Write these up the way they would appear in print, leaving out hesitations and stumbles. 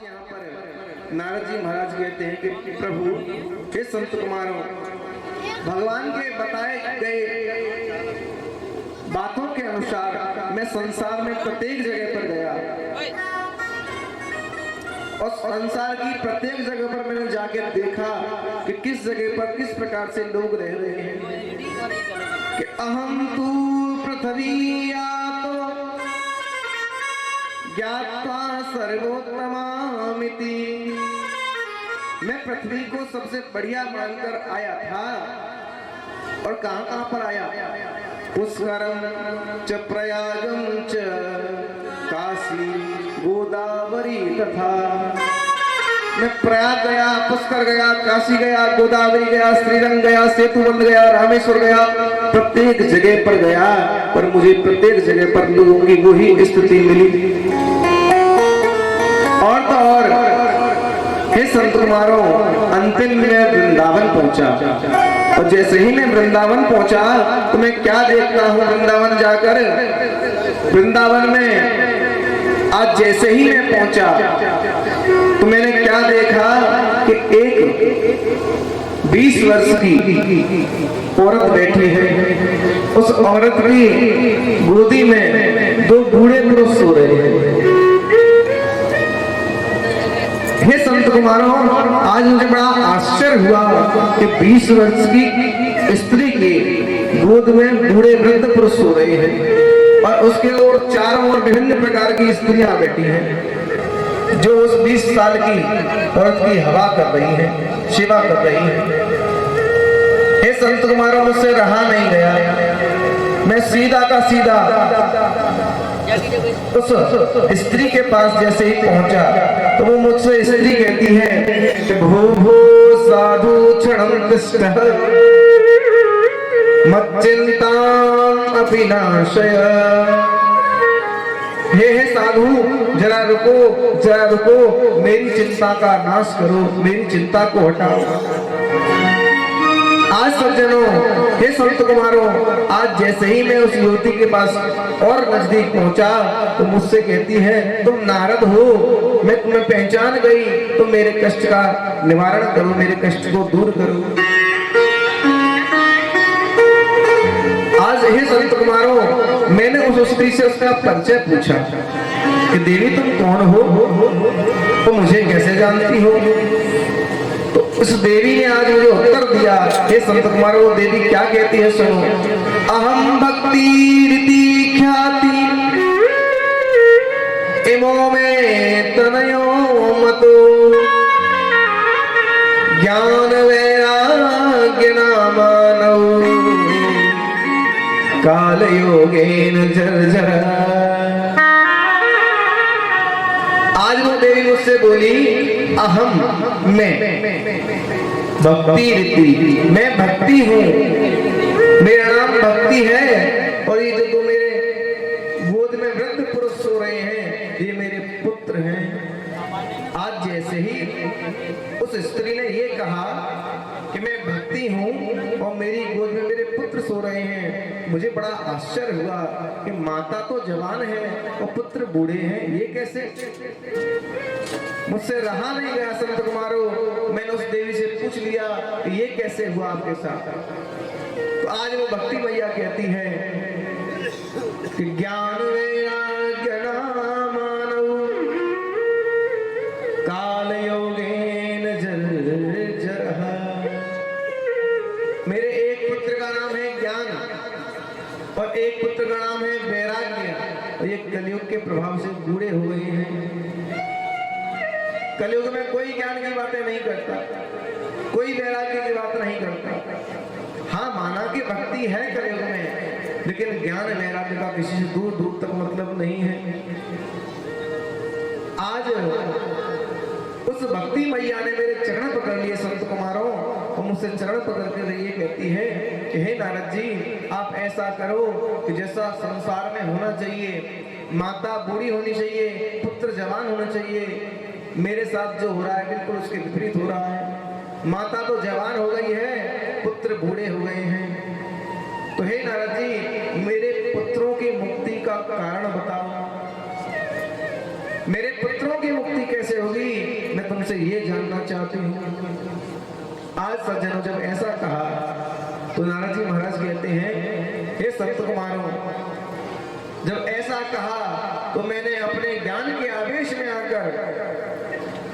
यहाँ पर नारद जी महाराज कहते हैं कि प्रभु हे संत कुमारों, भगवान के बताए गए बातों के अनुसार मैं संसार में प्रत्येक जगह पर गया और संसार की प्रत्येक जगह पर मैंने जाके देखा कि किस जगह पर किस प्रकार से लोग रह रहे हैं। कि अहम तू पृथ्वी तो ज्ञात्वा सर्वोत्तमामिति, मैं पृथ्वी को सबसे बढ़िया मानकर आया था। और कहां पर आया? पुष्करम च प्रयागम च काशी गोदावरी तथा, मैं प्रयाग गया, पुष्कर गया, काशी गया, गोदावरी गया, श्रीरंग गया, सेतुबंध गया, रामेश्वर गया, प्रत्येक जगह पर गया। पर मुझे प्रत्येक जगह पर लोगों की वही स्थिति मिली। और तो और हे संत कुमारों, अंतिम में वृंदावन पहुंचा और जैसे ही मैं वृंदावन पहुंचा तो मैं क्या देखता हूं वृंदावन जाकर? वृंदावन में आज जैसे ही मैं पहुंचा तो मैंने क्या देखा कि एक 20 वर्ष की औरत बैठी है। उस औरत की गोदी में 2 बूढ़े पुरुष सो रहे हैं। हे संत कुमारों, आज मुझे बड़ा आश्चर्य हुआ कि 20 वर्ष की स्त्री की गोद में बूढ़े वृद्ध पुरुष सो रहे हैं और उसके ओर चारों ओर विभिन्न प्रकार की स्त्रियां बैठी हैं जो उस 20 साल की औरत की हवा कर रही है, सेवा कर रही है। हे संत कुमारों, मुझसे रहा नहीं गया। मैं सीधा का सीधा उस स्त्री के पास जैसे ही पहुंचा तो वो मुझसे स्त्री कहती है कि भो भो साधु क्षणं तिष्ठः मच्चिंताम् अभिनाशय। हे साधु, जरा रुको, मेरी चिंता का नाश करो, मेरी चिंता को हटाओ। आज सज्जनों, हे संत कुमारों, आज जैसे ही मैं उस युवती के पास और नजदीक पहुंचा तो मुझसे कहती है तुम नारद हो, मैं तुम्हें पहचान गई, तुम मेरे कष्ट का निवारण करो, मेरे कष्ट को दूर करो। आज हे संत कुमारों, मैंने उस स्त्री से उसका परिचय पूछा कि देवी तुम कौन हो, तो मुझे कैसे जानती हो? तो उस देवी ने आज मुझे उत्तर दिया। हे संत कुमार, वो देवी क्या कहती है सुनो। अहम भक्ति रीति ख्याति इमो में तनयो मतो ज्ञान वैराग्य नामानौ काल योगेन जर्जर। आज वो देवी मुझसे बोली अहम, मैं भक्ति रीति, मैं भक्ति हूँ, मेरा नाम भक्ति है। और ये जो मेरे गोद में वृद्ध पुरुष सो रहे हैं ये मेरे पुत्र हैं। आज जैसे ही उस स्त्री ने ये कहा कि मैं भक्ति हूँ और मेरी गोद में मेरे पुत्र सो रहे हैं, मुझे बड़ा आश्चर्य हुआ कि माता तो जवान है और पुत्र बूढ़े हैं, ये कैसे? मुझसे रहा नहीं गया संत कुमारों, मैंने उस देवी से पूछ लिया कि ये कैसे हुआ आपके साथ? तो आज वो भक्ति मैया कहती है कि ज्ञान वैराग्य नामानौ काल योगेन जर्जरः। मेरे एक पुत्र का नाम है ज्ञान और एक पुत्र का नाम है वैराग्य, और ये कलयुग के प्रभाव से बूढ़े हो गए हैं। कलयुग में कोई ज्ञान की बातें नहीं करता, कोई वैराग्य की बात नहीं करता। हाँ, माना कि भक्ति है कलयुग में, लेकिन ज्ञान वैराग्य का किसी से दूर दूर तक मतलब नहीं है। आज उस भक्ति मैया ने मेरे चरण पकड़ लिए संत कुमारों, और मुझसे चरण पकड़ कर ये कहती है कि हे नारद जी, आप ऐसा करो कि जैसा संसार में होना चाहिए, माता बूढ़ी होनी चाहिए, पुत्र जवान होना चाहिए, मेरे साथ जो हो रहा है बिल्कुल उसके विपरीत हो रहा है। माता तो जवान हो गई है, पुत्र बूढ़े हो गए हैं। तो हे नारद जी, मेरे पुत्रों की मुक्ति का कारण बताओ। मेरे पुत्रों की मुक्ति कैसे होगी? आज सज्जनों जब ऐसा कहा तो नारद जी महाराज कहते हैं, हे संत कुमारों, जब ऐसा कहा तो मैंने अपने ज्ञान के आवेश में आकर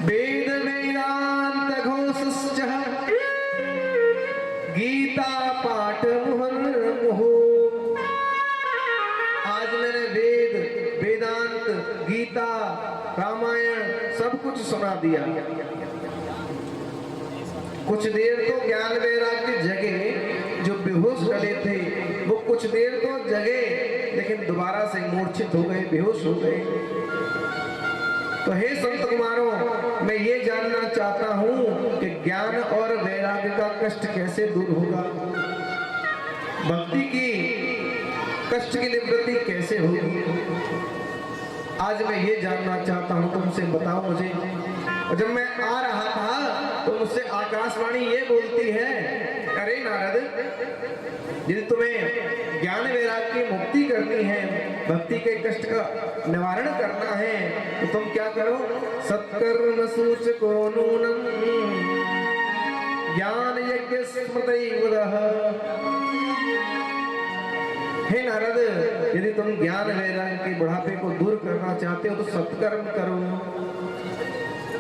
वेद वेदांत घोषश्च गीता पाठ मुहुर्मुहु, आज मैंने वेद वेदांत गीता रामायण सब कुछ सुना दिया। कुछ देर तो ज्ञान वैराग्य जगे, जो बेहोश डले थे वो कुछ देर तो जगे, लेकिन दोबारा से मूर्छित हो गए, बेहोश हो गए। तो हे संत कुमारों, मैं ये जानना चाहता हूं कि ज्ञान और वैराग्य का कष्ट कैसे दूर होगा, भक्ति की कष्ट की निवृत्ति कैसे होगी। आज मैं ये जानना चाहता हूं, तुमसे बताओ मुझे। और जब मैं आ रहा था तो मुझसे आकाशवाणी ये बोलती है, अरे नारद, यदि तुम्हें ज्ञान वैराग्य की मुक्ति करनी है, भक्ति के कष्ट का निवारण करना है, तो तुम क्या करो, सत्कर्म सूचको नूनम ज्ञान यज्ञ स्मृतिर्वदः। हे नारद, यदि तुम ज्ञान वैराग्य के बुढ़ापे को दूर करना चाहते हो तो सत्कर्म करो।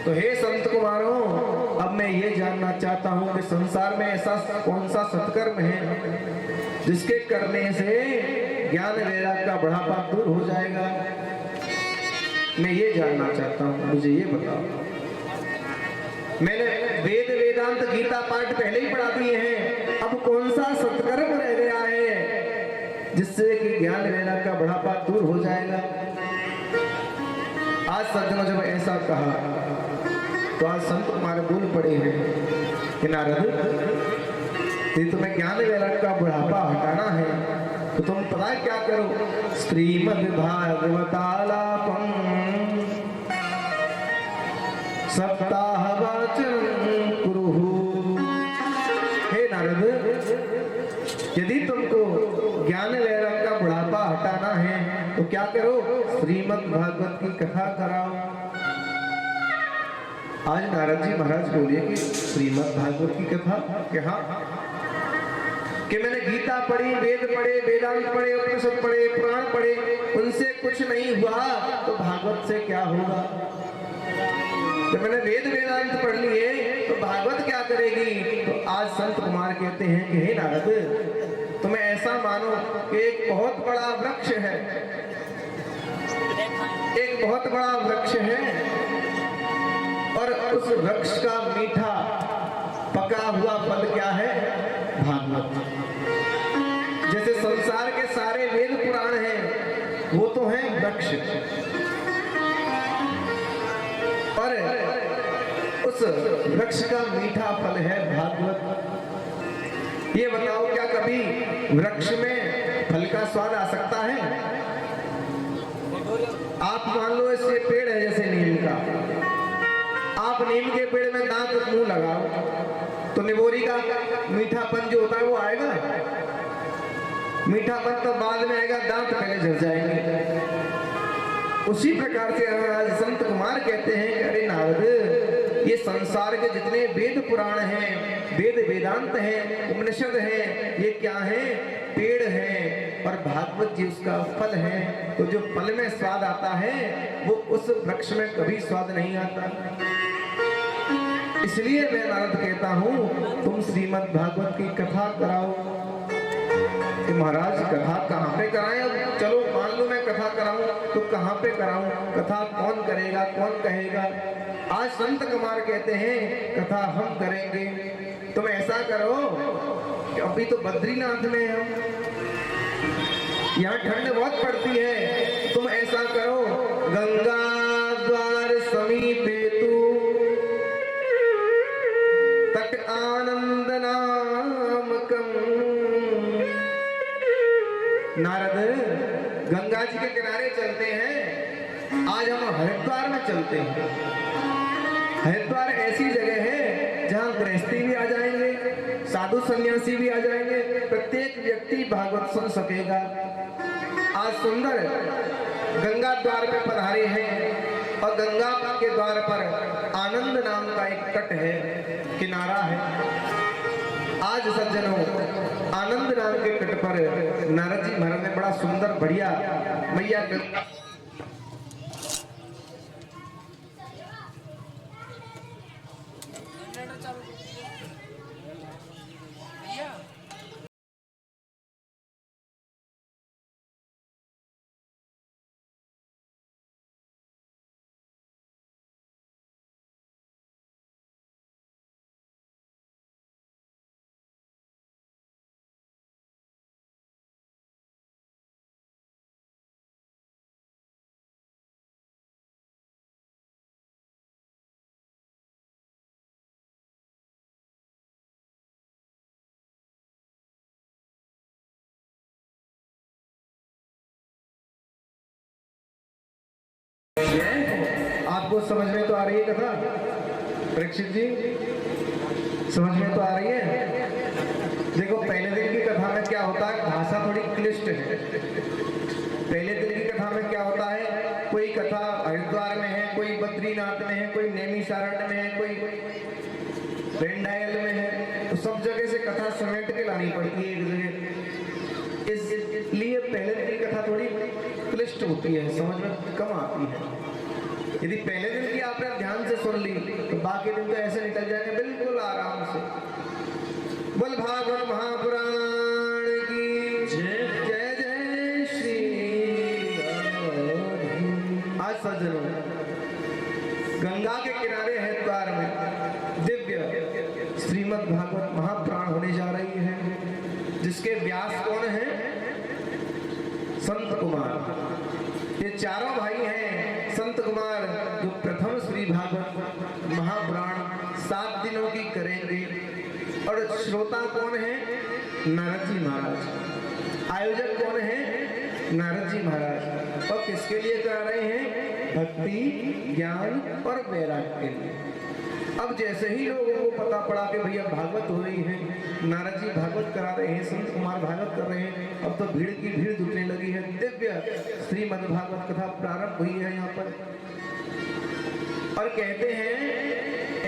तो हे संत कुमारों, अब मैं ये जानना चाहता हूं कि संसार में ऐसा कौन सा सत्कर्म है जिसके करने से ज्ञान वैराग्य का बुढ़ापा दूर हो जाएगा। मैं ये जानना चाहता हूं, मुझे ये बताओ। मैंने वेद वेदांत गीता पाठ पहले ही पढ़ा दिए हैं, अब कौन सा सत्कर्म रह गया है जिससे कि ज्ञान वैराग्य का बुढ़ापा दूर हो जाएगा। आज सज्जनों जब ऐसा कहा तो आज संत कुमार बोल पड़े हैं कि नारद, यदि तुम्हें ज्ञान वैराग्य का बुढ़ापा हटाना है तो तुम पता क्या करो, श्रीमद् भागवतालापम सप्ताहवाचन कुरुहु। हे नारद, यदि तुमको ज्ञान वैराग्य का बुढ़ापा हटाना है तो क्या करो, श्रीमद् भागवत की कथा कराओ। आज नारद जी महाराज बोलिए कि श्रीमद् भागवत की कथा क्या, कि मैंने गीता पढ़ी, वेद पढ़े, वेदांत पढ़े, उपनिषद पढ़े, पुराण पढ़े, उनसे कुछ नहीं हुआ तो भागवत से क्या होगा। जब मैंने वेद वेदांत पढ़ लिए तो भागवत क्या करेगी। तो आज संत कुमार कहते हैं कि हे नारद, तुम्हें ऐसा मानो कि एक बहुत बड़ा वृक्ष है, एक बहुत बड़ा वृक्ष है, और उस वृक्ष का मीठा पका हुआ फल क्या है, भागवत। जैसे संसार के सारे वेद पुराण हैं वो तो हैं वृक्ष, और उस वृक्ष का मीठा फल है भागवत। ये बताओ, क्या कभी वृक्ष में फल का स्वाद आ सकता है। आप मान लो इससे पेड़ है जैसे नीम का, आप नीम के पेड़ में दांत मुंह लगाओ तो निबोरी का मीठापन जो होता है वो आएगा। मीठापन तो बाद में आएगा, दांत पहले झड़ जाएंगे। उसी प्रकार से आज संत कुमार कहते हैं, अरे नारद, ये संसार के जितने वेद पुराण हैं, वेद वेदांत हैं, उपनिषद हैं, ये क्या है, पेड़ है, और भागवत जी उसका फल है। तो जो फल में स्वाद आता है वो उस वृक्ष में कभी स्वाद नहीं आता। इसलिए मैं नारद कहता हूं, तुम श्रीमद् भागवत की कथा कराओ। कि महाराज कथा कहाँ पे कराएं। अब चलो मान लो मैं कथा कराऊं तो कहाँ पे कराऊं, कथा कौन करेगा, कौन कहेगा। आज संत कुमार कहते हैं कथा हम करेंगे। तुम ऐसा करो कि अभी तो बद्रीनाथ में हम, यहाँ ठंड बहुत पड़ती है, तुम ऐसा करो गंगा द्वार समीपे तू तट आनंद नामकम। नारद गंगा जी के किनारे चलते हैं, आज हम हरिद्वार में चलते हैं। हरिद्वार ऐसी जगह है जहाँ गृहस्थी भी आ जाएंगे, साधु सन्यासी भी आ जाएंगे, प्रत्येक व्यक्ति भागवत सुन सकेगा। आज सुंदर गंगा द्वार पे पधारे हैं, और गंगा के द्वार पर आनंद नाम का एक तट है, किनारा है। आज सज्जनों, आनंद नाम के तट पर नारद जी महाराज ने बड़ा सुंदर बढ़िया मैया आपको समझ में तो आ रही है कथा परीक्षित जी? समझ में तो आ रही है? देखो, पहले दिन की कथा में क्या होता है, भाषा थोड़ी क्लिष्ट है। पहले दिन की कथा में क्या होता है, कोई कथा हरिद्वार में है, कोई बद्रीनाथ में है, कोई नैमिषारण्य में है, कोई वेंडायल में है, तो सब जगह से कथा समेट के लानी पड़ती है एक जगह। इसलिए पहले दिन की कथा थोड़ी क्लिष्ट होती है, समझ में कम आती है। यदि पहले दिन की आपने ध्यान से सुन ली तो बाकी दिन तो ऐसे निकल जाएंगे बिल्कुल आराम से। बोल भागवत महापुराण की जय जय श्री राम। आज सज्जनों, गंगा के किनारे हरिद्वार में दिव्य श्रीमद् भागवत महापुराण होने जा रही है, जिसके व्यास कौन है? संत कुमार। ये चारों भाई हैं संत कुमार, जो प्रथम श्री भागवत महापुराण 7 दिनों की करेंगे। और श्रोता कौन है? नारद जी महाराज। आयोजक कौन है? नारद जी महाराज। और किसके लिए करा रहे हैं? भक्ति, ज्ञान और वैराग्य के लिए। अब जैसे ही लोगों को पता पड़ा कि भैया भागवत हो रही है, नारद जी भागवत करा रहे हैं, संत कुमार भागवत कर रहे हैं, अब तो भीड़ की भीड़ जुटने लगी है। दिव्य श्रीमद् भागवत कथा प्रारंभ हुई है यहाँ पर। और कहते हैं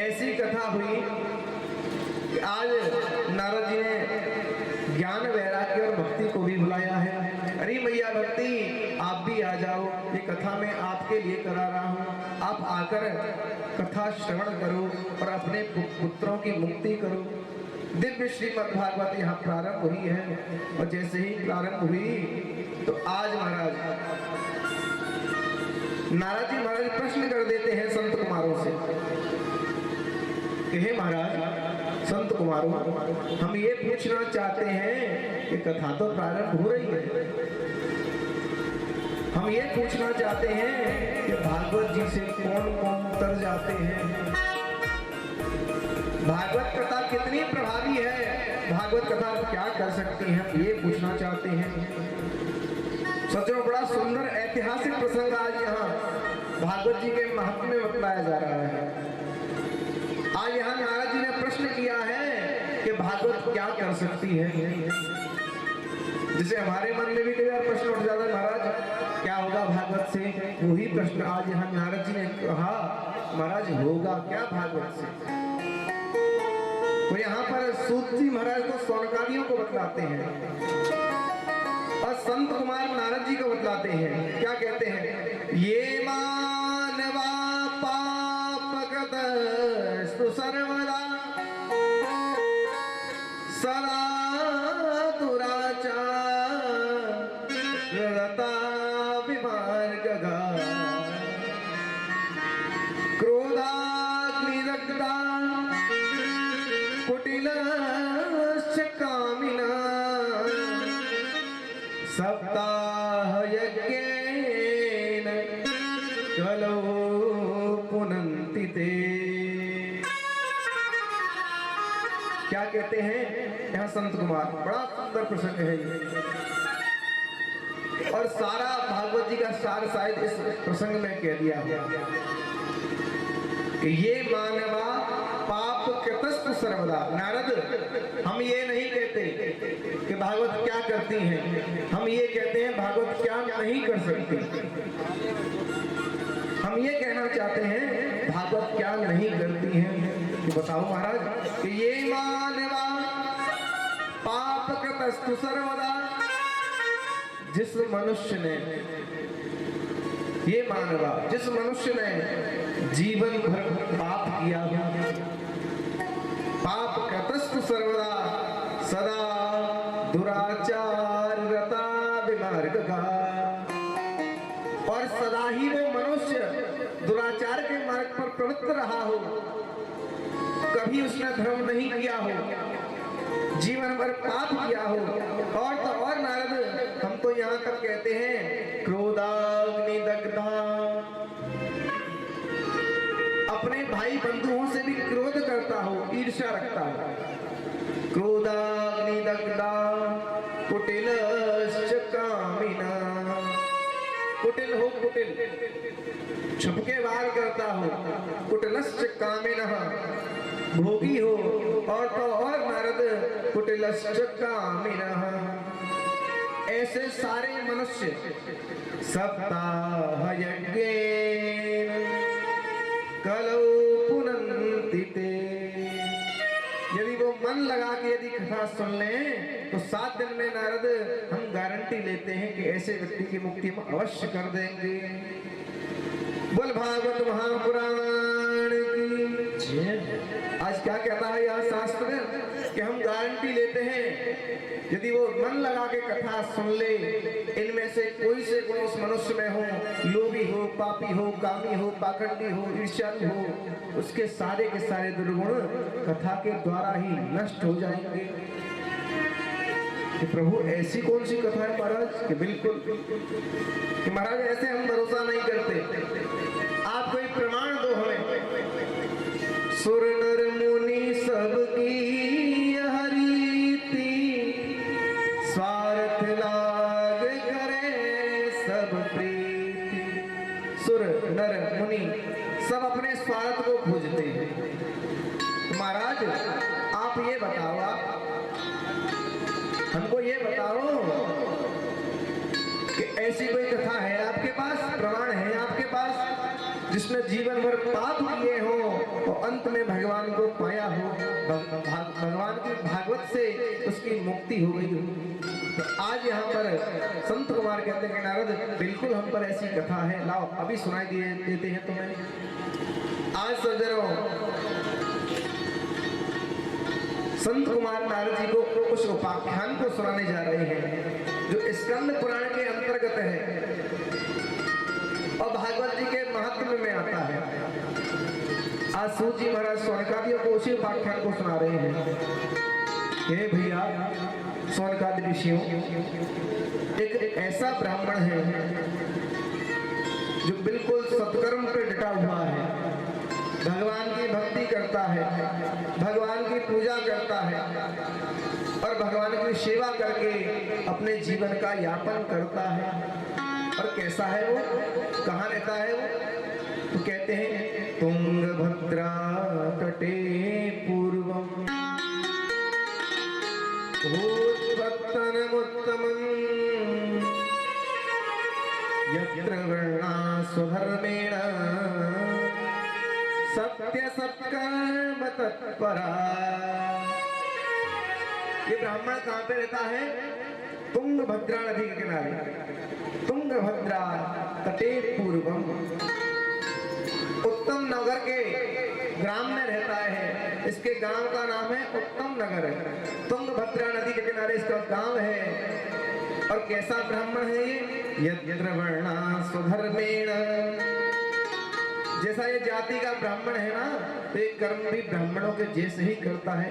ऐसी कथा हुई कि आज नारद जी ने ज्ञान, वैराग्य और भक्ति को भी बुलाया है। अरे मैया भक्ति, आप भी आ जाओ, ये कथा मैं आपके लिए करा रहा हूँ, आप आकर कथा श्रवण करो और अपने पुत्रों की मुक्ति करो। दिव्य श्रीमद् भागवत यहाँ प्रारंभ हुई है। और जैसे ही प्रारंभ हुई तो आज महाराज नारद जी महाराज प्रश्न कर देते हैं संत कुमारों से कि हे महाराज, संत कुमारों, हम ये पूछना चाहते हैं कि कथा तो प्रारंभ हो रही है, हम ये पूछना चाहते हैं कि भागवत जी से कौन कौन उतर जाते हैं, भागवत कथा कितनी प्रभावी है, भागवत कथा क्या कर सकती है, ये पूछना चाहते हैं। सचो बड़ा सुंदर ऐतिहासिक प्रसंग आज यहाँ भागवत जी के महत्व में बतलाया जा रहा है। आज यहाँ नारद जी ने प्रश्न किया है कि भागवत क्या कर सकती है। जिसे हमारे मन में भी कई बार प्रश्न उठ जाता है, महाराज क्या होगा भागवत से, वही प्रश्न आज यहाँ नारद जी ने कहा, महाराज होगा क्या भागवत से। तो यहाँ पर सूत जी महाराज तो सौनकादियों को बतलाते हैं और संत कुमार नारद जी को बतलाते हैं। क्या कहते हैं? ये मानवा पापकृत सर्वदा सदा दुराचार रता विमार्गगा क्रोधाग्निदग्धा कुटिलश्च कामिना सप्ताह यज्ञेन कलो पुनन्ति ते। क्या कहते हैं यहाँ संत कुमार? बड़ा सुंदर प्रसंग है ये, और सारा भागवत जी का सार शायद इस प्रसंग में कह दिया है कि ये मानवा पाप कृतस्तु सर्वदा। नारद, हम ये नहीं कहते कि भागवत क्या करती हैं, हम ये कहते हैं भागवत क्या नहीं कर सकती। हम ये कहना चाहते हैं भागवत क्या नहीं करती हैं कि बताओ महाराज कि ये मानवा पाप कृतस्तु सर्वदा, जिस मनुष्य ने, ये मानवा जिस मनुष्य ने जीवन भर पाप किया हो, पाप कृतस्तु सर्वदा सदा दुराचार रता विमार्ग का, और सदा ही वो मनुष्य दुराचार के मार्ग पर प्रवृत्त रहा हो, कभी उसने धर्म नहीं किया हो, जीवन भर पाप किया हो। और तो और नारद, हम तो यहाँ तक कहते हैं क्रोधाग्नि दग्धा, अपने भाई बंधुओं से भी क्रोध करता हो, ईर्ष्या रखता हो। क्रोधाग्नि दग्धा कुटिलश्च कामिना, कुटिल हो, कुटिल छुपके वार करता हो, कुटिलश्च कामिनः भोगी हो। और तो और नारद कुटिलश्च कामिनः, ऐसे सारे मनुष्य सप्ताह यज्ञेन कलौ पुनन्ति ते, यदि वो मन लगा के यदि कथा सुन लें तो 7 दिन में नारद हम गारंटी लेते हैं कि ऐसे व्यक्ति की मुक्ति हम अवश्य कर देंगे। बोल भागवत महापुराण की। आज क्या कहता है यह शास्त्र कि हम गारंटी लेते हैं यदि वो मन लगा के कथा सुन ले, इनमें से कोई से गुण उस मनुष्य में हो, लोभी हो, पापी हो, कामी हो, पाखंडी हो, ईर्ष्यालु हो, उसके सारे के सारे दुर्गुण कथा के द्वारा ही नष्ट हो जाएंगे। कि प्रभु ऐसी कौन सी कथा है महाराज कि बिल्कुल कि महाराज ऐसे हम भरोसा नहीं करते, आप कोई प्रमाण दो हमें। सुर नर मुनि सबकी यह रीति, स्वार्थ लाग करे सब प्रीति। सुर नर मुनि सब अपने स्वार्थ को खोजते हैं। तो महाराज आप ये बताओ, आप हमको ये बताओ कि ऐसी कोई कथा है आपके पास, प्रमाण है आपके पास, जिसने जीवन भर पाप किए हो और अंत में भगवान को पाया हो, भगवान की भागवत से उसकी मुक्ति हो गई हो। तो आज यहाँ पर संत कुमार कहते हैं कि नारद बिल्कुल हम पर ऐसी कथा है, लाओ अभी सुनाई देते हैं तुम्हें। आज सज्जनों संत कुमार नारद जी को उस उपाख्यान को सुनाने जा रहे हैं जो स्कंद पुराण के अंतर्गत है और भागवत जी के महात्म्य में आता है। आज सूत जी महाराज सोनकादियों को उसी उपाख्यान को सुना रहे हैं। हे भैया सोनकादि ऋषियों, एक ऐसा ब्राह्मण है जो बिल्कुल सत्कर्म पर डटा हुआ है, भगवान की भक्ति करता है, भगवान की पूजा करता है और भगवान की सेवा करके अपने जीवन का यापन करता है। और कैसा है वो, कहाँ रहता है वो, तो कहते हैं तुंगभद्रा तटे पूर्वम उत्तमं यत्र वर्णा स्वधर्मेण सत्य सत्कर्म तत्परा। ये ब्राह्मण कहाँ पे रहता है? तुंगभद्रा नदी के किनारे, तुंगभद्रा तटे पूर्वम, उत्तम नगर के ग्राम में रहता है। इसके गांव का नाम है उत्तम नगर। तुंगभद्रा नदी के किनारे इसका गांव है। और कैसा ब्राह्मण है ये? यत्र वर्णा स्वधर्मेण, जैसा ये जाति का ब्राह्मण है ना, तो ये कर्म भी ब्राह्मणों के जैसे ही करता है।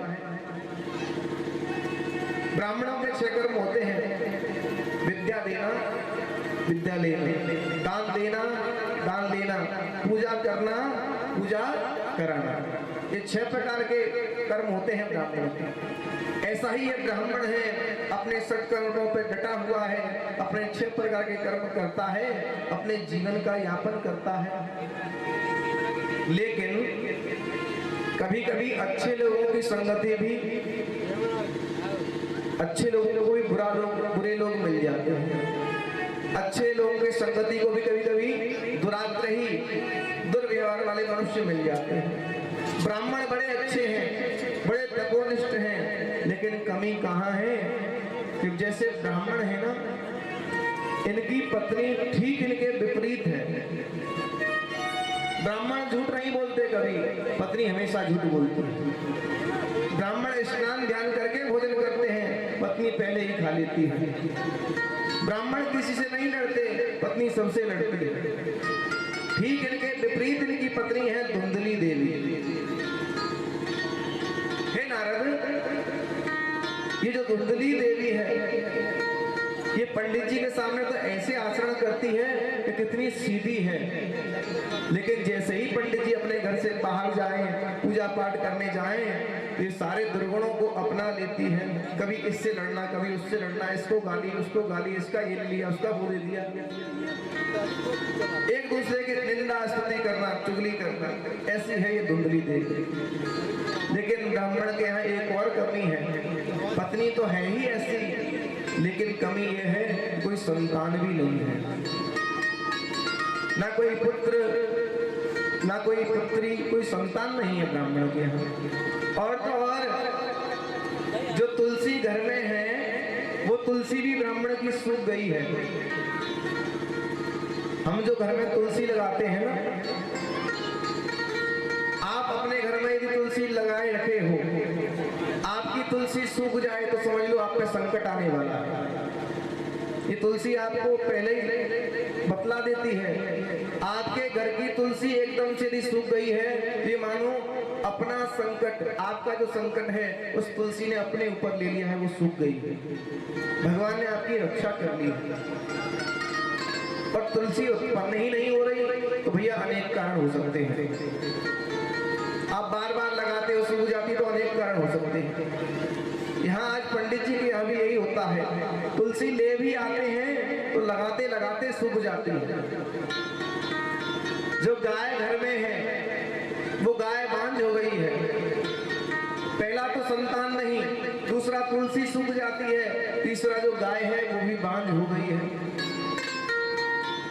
ब्राह्मणों के 6 कर्म होते हैं: विद्या देना, विद्या लेना, दान देना, दान लेना, पूजा करना, पूजा कराना। ये 6 प्रकार के कर्म होते हैं ब्राह्मणों के। ऐसा ही ये ब्राह्मण है, अपने सत्कर्मों पे डटा हुआ है, अपने 6 प्रकार के कर्म करता है, अपने जीवन का यापन करता है। लेकिन कभी कभी अच्छे लोगों की संगति भी, अच्छे लोगों को भी बुरे लोग मिल जाते हैं। अच्छे लोगों की संगति को भी कभी कभी दुराग्रही दुर्व्यवहार वाले मनुष्य मिल जाते हैं। ब्राह्मण बड़े अच्छे हैं, बड़े तपोनिष्ठ हैं, लेकिन कमी कहाँ है कि जैसे ब्राह्मण है ना, इनकी पत्नी ठीक इनके विपरीत है। ब्राह्मण झूठ नहीं बोलते कभी, पत्नी हमेशा झूठ बोलती है। ब्राह्मण स्नान ध्यान करके भोजन करते हैं, पत्नी पहले ही खा लेती है। ब्राह्मण किसी से नहीं लड़ते, पत्नी सबसे लड़ती है। ठीक इनके विपरीत इनकी पत्नी है धुंधली देवी। हे नारद, ये जो धुंधली देवी है, ये पंडित जी के सामने तो ऐसे आचरण करती है कि कितनी सीधी है, लेकिन जैसे ही पंडित जी अपने घर से बाहर जाएं, पूजा पाठ करने जाएं, तो ये सारे दुर्गुणों को अपना लेती है। कभी इससे लड़ना, कभी उससे लड़ना, इसको गाली, उसको गाली, इसका ये लिया, उसका वो दे दिया, एक दूसरे की निंदा स्तुति करना, चुगली करना, ऐसी है ये धुंधली देवी। लेकिन ब्राह्मण के यहाँ एक और कमी है, पत्नी तो है ही ऐसी, लेकिन कमी यह है कोई संतान भी नहीं है, ना कोई पुत्र ना कोई पुत्री, कोई संतान नहीं है ब्राह्मण के यहाँ। और तो और जो तुलसी घर में है, वो तुलसी भी ब्राह्मण की सूख गई है। हम जो घर में तुलसी लगाते हैं ना, आप अपने घर में यदि तुलसी लगाए रखे हो, आपकी तुलसी सूख जाए तो समझ लो आप पे संकट आने वाला है। ये तुलसी आपको पहले ही बतला देती है। आपके घर की तुलसी एकदम से यदि सूख गई है, ये मानो अपना संकट, आपका जो संकट है उस तुलसी ने अपने ऊपर ले लिया है, वो सूख गई है। भगवान ने आपकी रक्षा कर ली है। और तुलसी उत्पन्न ही नहीं हो रही तो भैया अनेक कारण हो सकते हैं। आप बार बार लगाते हो, सूख जाती तो अनेक कारण हो सकते हैं। यहाँ आज पंडित जी के यहाँ भी यही होता है, तुलसी ले भी आते हैं तो लगाते लगाते सूख जाती है। जो गाय घर में है वो गाय बांझ हो गई है। पहला तो संतान नहीं, दूसरा तुलसी सूख जाती है, तीसरा जो गाय है वो भी बांझ हो गई है।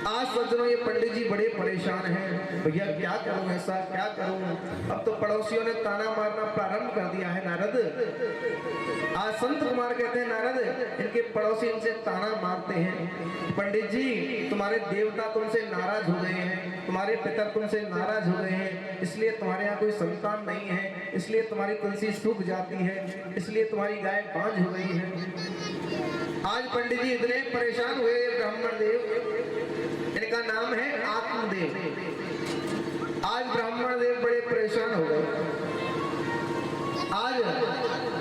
आज सज्जनों ये पंडित जी बड़े परेशान हैं, भैया क्या करूं, ऐसा क्या करूं। अब तो पड़ोसियों ने ताना मारना प्रारंभ कर दिया है नारद। आज संत कुमार कहते हैं नारद, इनके पड़ोसी इनसे ताना मारते हैं, पंडित जी तुम्हारे देवता तुमसे नाराज हो गए हैं, तुम्हारे पिता तुमसे नाराज हो गए हैं, इसलिए तुम्हारे यहाँ कोई संतान नहीं है, इसलिए तुम्हारी तुलसी सूख जाती है, इसलिए तुम्हारी गाय बांझ हो गई है। आज पंडित जी इतने परेशान हुए, ब्राह्मण देव, इनका नाम है आत्मदेव। आज ब्राह्मण देव बड़े परेशान हो गए। आज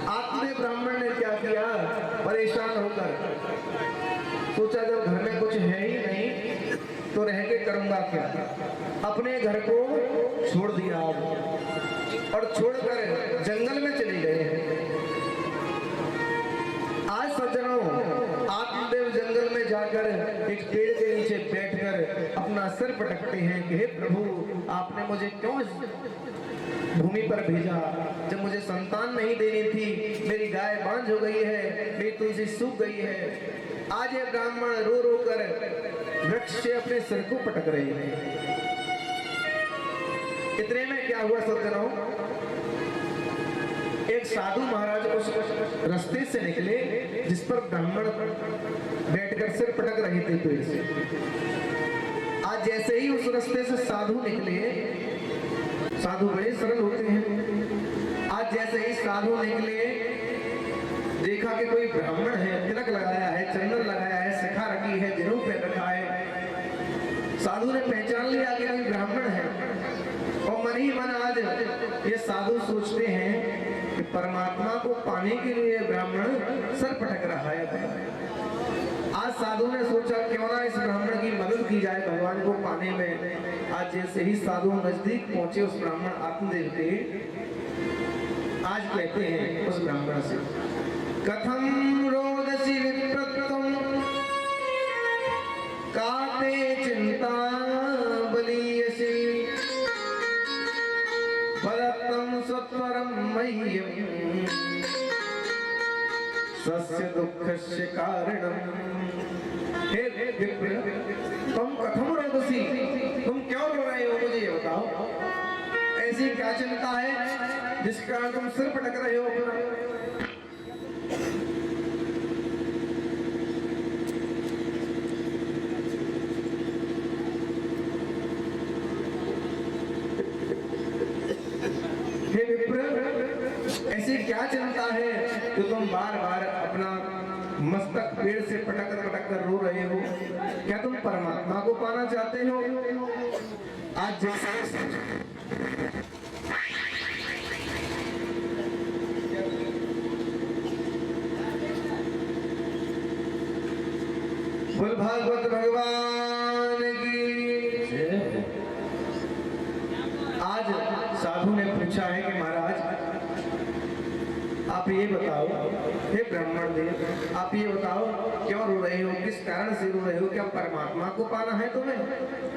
आत्मदेव ब्राह्मण ने क्या किया, परेशान होकर सोचा जब घर में कुछ है ही नहीं तो रह के करूंगा क्या। अपने घर को छोड़ दिया और छोड़कर जंगल में चले गए। आज सज्जनों आत्मदेव जंगल में जाकर एक पेड़ के नीचे बैठकर अपना सिर पटकते हैं कि हे प्रभु, आपने मुझे क्यों भूमि पर भेजा जब मुझे संतान नहीं देनी थी, मेरी गाय बांझ हो गई है, मेरी तुलसी सूख गई है। आज ये ब्राह्मण रो रो कर वृक्ष से अपने सिर को पटक रहे हैं। इतने में क्या हुआ सज्जनों, एक साधु महाराज उस रास्ते से निकले जिस पर ब्राह्मण बैठकर सिर पटक रहे थे पेड़ से। आज जैसे ही उस रास्ते से साधु निकले, साधु बड़े सरल होते हैं, आज जैसे ही साधु निकले देखा कि कोई ब्राह्मण है, तिलक लगाया है, चंदन लगाया है, शिखा रखी है, जनेऊ पे रखा है। साधु ने पहचान लिया कि कोई ब्राह्मण है और मन ही मन आज ये साधु सोचते हैं कि परमात्मा को पाने के लिए ब्राह्मण सर पटक रहा है। आज साधु ने सोचा क्यों ना इस ब्राह्मण की मदद की जाए भगवान को पाने में। आज जैसे ही साधु नजदीक पहुंचे उस ब्राह्मण आत्मदेव के, आज कहते हैं उस ब्राह्मण से, कथम रोदसी विप्रत्वम काते चिंता बलीयसी परतम सत्वरम मह्यम सस्य दुःखस्य कारणम। हे विप्र, तुम कथम रोदसी, तुम क्यों रो रहे हो, मुझे ये बताओ। ऐसी क्या चिंता है जिस कारण तुम सिर पटक रहे हो अपना? हे विप्र, ऐसी क्या चिंता है जो तुम बार बार अपना मस्तक पेड़ से पटक पटक कर रो रहे हो? क्या तुम परमात्मा को पाना चाहते हो? आज बोल भागवत भगवान की। आज साधु ने पूछा है कि महाराज आप ये बताओ, हे ब्राह्मण देव, आप ये बताओ क्यों रो रहे हो, किस कारण से रो रहे हो? क्या परमात्मा को पाना है तुम्हें?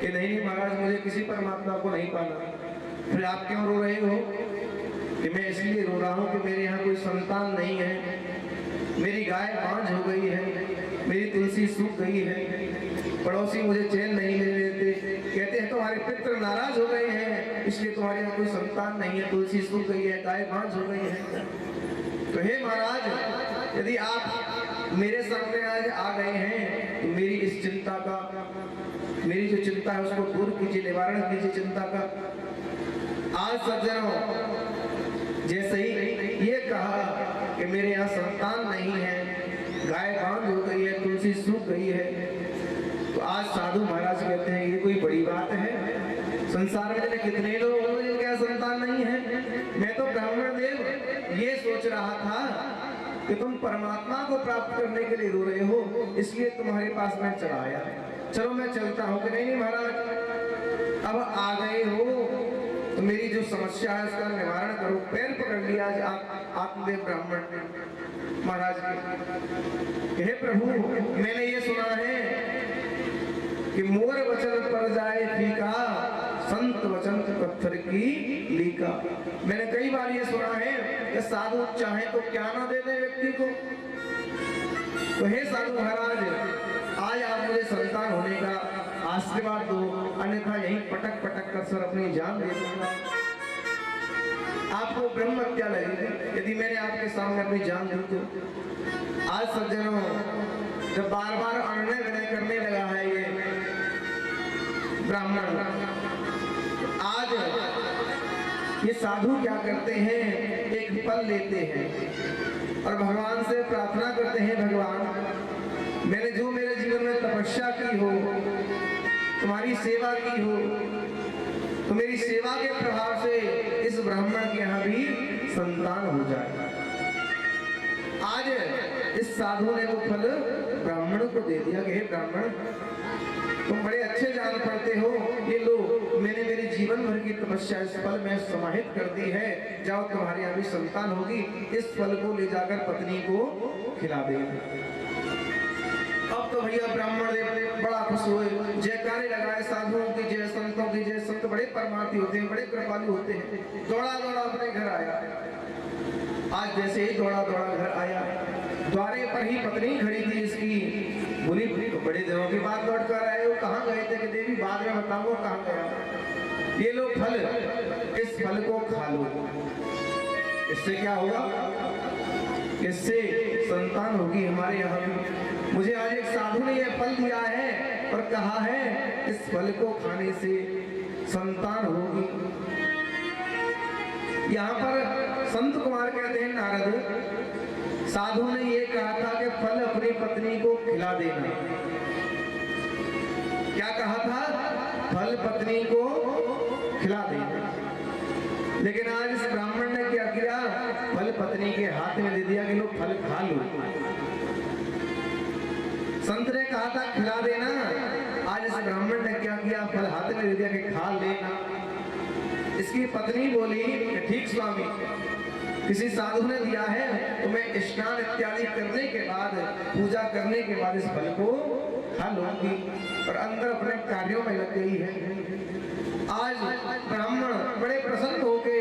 कि नहीं महाराज, मुझे किसी परमात्मा को नहीं पाना। फिर आप क्यों रो रहे हो? कि मैं इसलिए रो रहा हूँ कि मेरे यहाँ कोई संतान नहीं है, मेरी गाय बांझ हो गई है, मेरी तुलसी सूख गई है, पड़ोसी मुझे चैन नहीं ले लेते, कहते हैं तुम्हारे पितर नाराज हो गए हैं इसलिए तुम्हारे यहाँ कोई संतान नहीं है, तुलसी सूख गई है, गाय बांझ हो गई है। तो हे महाराज, यदि आप मेरे सामने आज आ गए हैं तो मेरी इस चिंता का, मेरी जो चिंता है उसको दूर कीजिए, निवारण कीजिए चिंता का। आज सज्जनों, जैसे ही ये कहा कि मेरे यहाँ संतान नहीं है, गाय बांझ हो गई है, तुलसी सूख गई है, तो आज साधु महाराज कहते हैं ये कोई बड़ी बात है? संसार में कितने लोग होंगे जिनके यहाँ संतान नहीं है? मैं तो ब्राह्मण देव ये सोच रहा था कि तुम परमात्मा को प्राप्त करने के लिए रो रहे हो, इसलिए तुम्हारे पास मैं चला आया। चलो मैं चलता हूँ। कि नहीं महाराज, अब आ गए हो तो मेरी जो समस्या है उसका निवारण करो। पैर पकड़ लिया आज आत्मदेव ब्राह्मण ने महाराज के। हे प्रभु, मैंने ये सुना है कि मोर वचन पर जाए फीका, संत वचन पत्थर की लीका। मैंने कई बार ये सुना है कि साधु चाहे तो क्या ना दे दे व्यक्ति को। तो हे साधु महाराज, आज आप मुझे संतान होने का आशीर्वाद दो, अन्यथा यहीं पटक पटक कर सर अपनी जान दे दूंगा। आपको ब्रह्म हत्या लगेगी यदि मैंने आपके सामने अपनी जान दी तो। आज सज्जनों, जब बार बार अनय विनय करने लगा है ये ब्राह्मण, आज ये साधु क्या करते हैं, एक फल लेते हैं और भगवान से प्रार्थना करते हैं, भगवान मैंने जो मेरे जीवन में तपस्या की हो, तुम्हारी सेवा की हो, तो मेरी सेवा के प्रभाव से इस ब्राह्मण के यहाँ भी संतान हो जाए। आज इस साधु ने वो फल ब्राह्मण को दे दिया कि हे ब्राह्मण, तुम बड़े अच्छे जान पड़ते हो, ये लो, मैंने मेरे जीवन भर की तपस्या इस फल में समाहित कर दी है, जाओ तुम्हारे यहाँ भी संतान होगी, इस फल को ले जाकर पत्नी को खिला दे। अब तो भैया ब्राह्मण देव बड़ा खुश हुए, जयकारे लगाए, साधुओं की जय, संतों की जय। संत बड़े परमार्थी होते हैं, बड़े कृपालु होते हैं। दौड़ा दौड़ा अपने घर आया। आज जैसे ही दौड़ा दौड़ा घर आया, द्वारे पर ही पत्नी खड़ी थी इसकी। बोली बड़े दिनों के बाद लौट कर आए हो, कहाँ गए थे? कि देवी बाद में बताऊंगा कहाँ गया। ये लो फल, इस फल को खा लो, इससे क्या होगा? इससे संतान होगी हमारे यहाँ भी। मुझे आज एक साधु ने यह फल दिया है और कहा है इस फल को खाने से संतान होगी। यहाँ पर संत कुमार कहते हैं, नारद साधु ने ये कहा था कि फल अपनी पत्नी को खिला देना। क्या कहा था? फल पत्नी को खिला देना। लेकिन आज इस ब्राह्मण ने क्या किया? फल पत्नी के हाथ में दे दिया कि लो फल खा लो। संत ने कहा था खिला देना, आज इस ब्राह्मण ने क्या किया? फल हाथ में दे दिया कि खा लेना। इसकी पत्नी बोली ठीक स्वामी, किसी साधु ने दिया है तो मैं स्नान इत्यादि करने के बाद, पूजा करने के बाद इस फल को खा लूंगी और अंदर अपने कार्यों में लग गई है। आज ब्राह्मण बड़े प्रसन्न होके,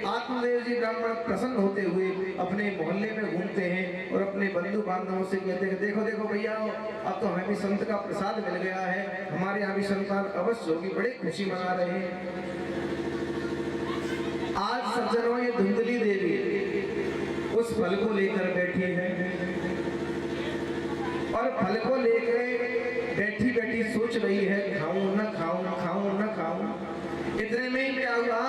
आत्मदेव जी ब्राह्मण प्रसन्न होते हुए अपने मोहल्ले में घूमते हैं और अपने बंधु बांधवों से कहते हैं, देखो देखो भैया, अब तो हमें भी संत का प्रसाद मिल गया है, हमारे यहाँ भी संतान अवश्य होगी, बड़े खुशी मना रहे हैं। आज सज्जनों, ये धुंधली देवी उस फल को लेकर बैठी है और फल को लेकर बैठी बैठी सोच रही है, खाऊं न खाऊं, खाऊं न खाऊं। इतने में ही क्या हुआ,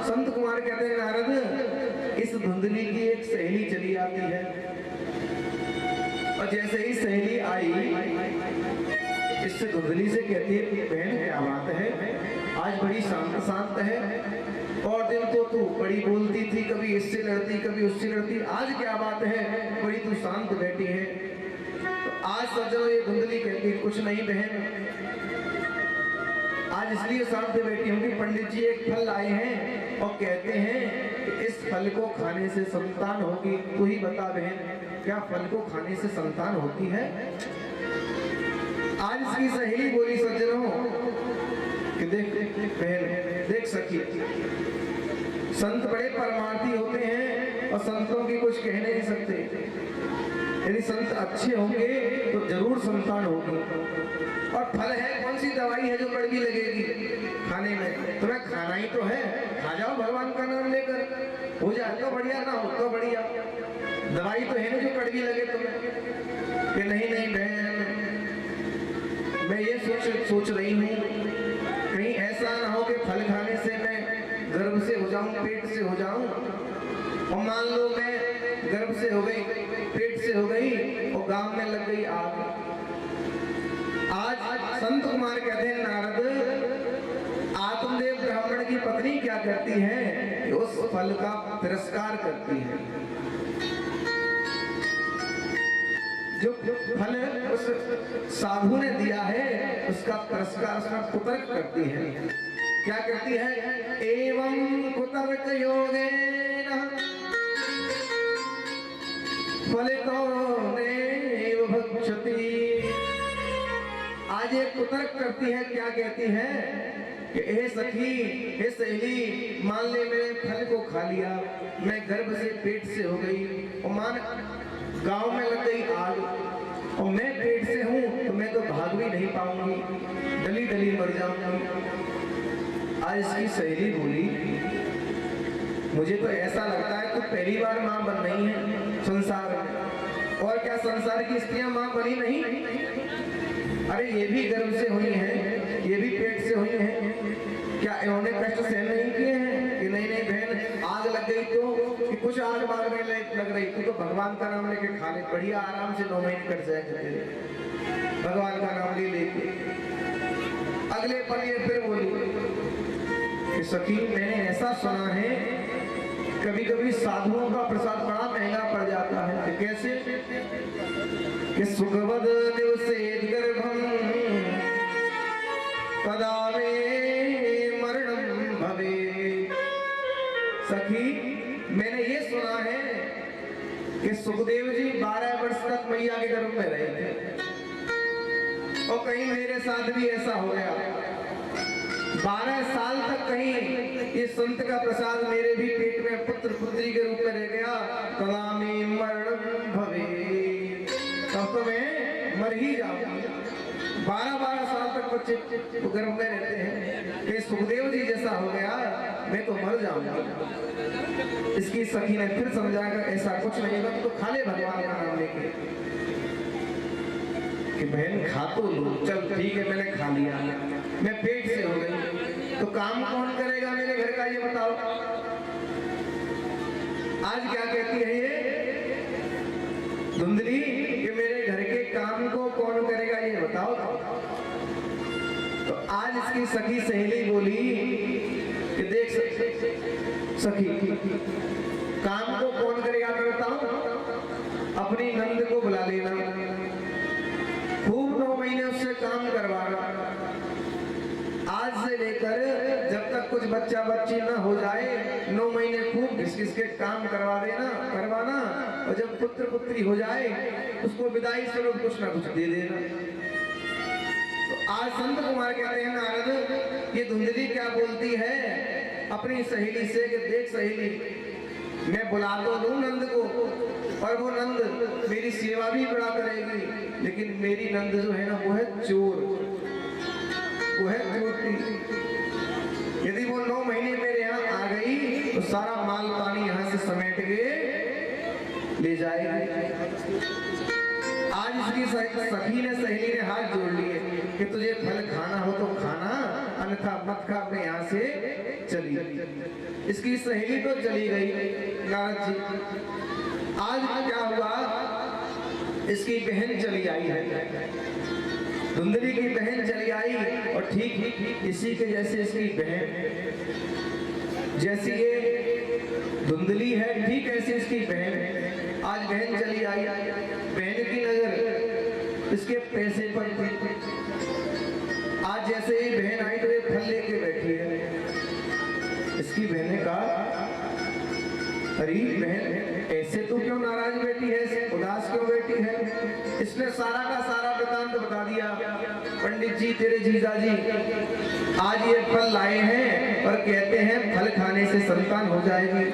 संत कुमार कहते हैं, नारद, इस धुंधली की एक सहेली चली आती है और जैसे ही सहेली आई, इससे धुंधली से कहती है, बहन क्या बात है, आज बड़ी शांत शांत है, और दिन तो तू बड़ी बोलती थी, कभी इससे लड़ती कभी उससे लड़ती, आज क्या बात है, बड़ी तू शांत बैठी है। तो आज सज्जनों, ये धुंधली कहती है, कुछ नहीं बहन, आज इसलिए शांत बैठी हूँ कि पंडित जी एक फल लाए हैं और कहते हैं कि इस फल को खाने से संतान होगी। तू ही बता बहन, क्या फल को खाने से संतान होती है? आज इसकी सहेली बोली, सज्जनों, कि देख बहन, देख सखी, संत बड़े परमार्थी होते हैं और संतों की कुछ कह नहीं सकते। यदि संत अच्छे होंगे तो जरूर संतान होगी। और फल है, कौन सी दवाई है जो कड़वी लगेगी खाने में? तुम्हें खाना ही तो है, खा जाओ भगवान का नाम लेकर, हो जाए तो बढ़िया, ना हो तो बढ़िया। दवाई तो है ना जो कड़वी लगे तुम्हें? कि नहीं नहीं बहन, मैं ये सोच रही हूँ, कहीं ऐसा ना हो कि फल खाने से मैं गर्भ से हो जाऊं, पेट से हो जाऊं, और मान लो मैं गर्भ से हो गई, पेट से हो गई और गांव में लग गई आग। आज संत कुमार कहते हैं, नारद, आत्मदेव ब्राह्मण की पत्नी क्या करती है, उस फल का तिरस्कार करती है। जो फल उस साधु ने दिया है उसका तिरस्कार, उसका कुतर्क करती है। क्या करती है? एवं कुतर्क योगेन फलितो नैव भक्षति। आज ये कुतर्क करती है, क्या कहती है कि हे सखी, हे सहेली, मान ले मैंने फल को खा लिया, मैं गर्भ से पेट से हो गई और मान गांव में लग गई आग और मैं पेट से हूं तो मैं तो भाग भी नहीं पाऊंगी, डली डली मर जाऊंगी। आज इसकी सहेली बोली, मुझे तो ऐसा लगता है तू पहली बार मां बन रही है संसार में, और क्या संसार की स्त्रियां मां बनी नहीं? अरे ये भी गर्भ से हुई हैं, ये भी पेट से हुई हैं, क्या इन्होंने कष्ट सहन नहीं किए हैं? कि नहीं नहीं बहन, आग लग गई तो कि कुछ आग बाग में लग रही, तू तो भगवान का नाम लेके खा ले, बढ़िया आराम से 9 महीने कट जाएगा तेरे, भगवान का नाम ले लेके। अगले पल ये फिर बोली कि सखी, मैंने ऐसा सुना है कभी कभी साधुओं का प्रसाद बड़ा महंगा पड़ जाता है। कि कैसे? कि सुखवद निवसेद गर्भम तदा मे मरणम भवे। सखी, मैंने ये सुना है कि सुखदेव जी 12 वर्ष तक मैया के गर्भ में रहे थे, और कहीं मेरे साथ भी ऐसा हो गया, 12 साल तक कहीं ये संत का प्रसाद मेरे भी पेट में पुत्र पुत्री के रूप में रह गया। तदा मे मरणम भवे, तब तो मैं मर ही जाऊंगा। 12-12 साल तक बच्चे तो गर्भ में रहते हैं, कि सुखदेव जी जैसा हो गया, मैं तो मर जाऊंगा। इसकी सखी ने फिर समझाया, ऐसा कुछ नहीं होगा, तो खा ले भगवान का नाम लेके। कि बहन खा तो लो, चल ठीक है, मैंने खा लिया, मैं पेट से हो गई, तो काम कौन करेगा मेरे घर का, ये बताओ। आज क्या कहती है ये धुंधली कि मेरे घर के काम को कौन करेगा, ये बताओ। तो आज इसकी सखी सहेली बोली कि देख सखी, काम को कौन करेगा मैं बताऊं, अपनी नंद को बुला लेना, खूब 9 महीने उससे काम करवाना। आज से लेकर जब तक कुछ बच्चा बच्ची ना हो जाए, 9 महीने खूब घिस घिस के काम करवाना, और जब पुत्र पुत्री हो जाए उसको विदाई स्वरूप कुछ ना कुछ दे देना। आज संत कुमार कहते हैं नारद, ये धुंधली क्या बोलती है अपनी सहेली से कि देख सहेली, मैं बुला तो लूं नंद को और वो नंद मेरी सेवा भी बड़ा करेगी, लेकिन मेरी नंद जो है ना वो है चोर, वो है चोटी। यदि वो 9 महीने मेरे यहाँ आ गई तो सारा माल पानी यहाँ से समेट के ले जाएगी। आज इसकी सखी ने सहेली ने हाथ जोड़ लिए कि तुझे फल खाना हो तो खाना, अन्यथा मत खा, अपने यहाँ से चली। इसकी सहेली तो चली गई नारद जी। आज क्या हुआ, इसकी बहन चली आई है, धुंधली की बहन चली आई और ठीक इसी के जैसे इसकी बहन, जैसी ये धुंधली है ठीक ऐसी इसकी बहन। आज बहन चली आई, बहन की नजर इसके पैसे पर थी। आज जैसे ही बहन आई तो ये फल लेके बैठी है। इसकी बहन ने कहा, अरे बहन ऐसे तू क्यों नाराज बैठी है, उदास क्यों बैठी है? इसने सारा का सारा वृतांत बता दिया। पंडित जी, तेरे जीजा जी आज ये फल लाए हैं और कहते हैं फल खाने से संतान हो जाएगी।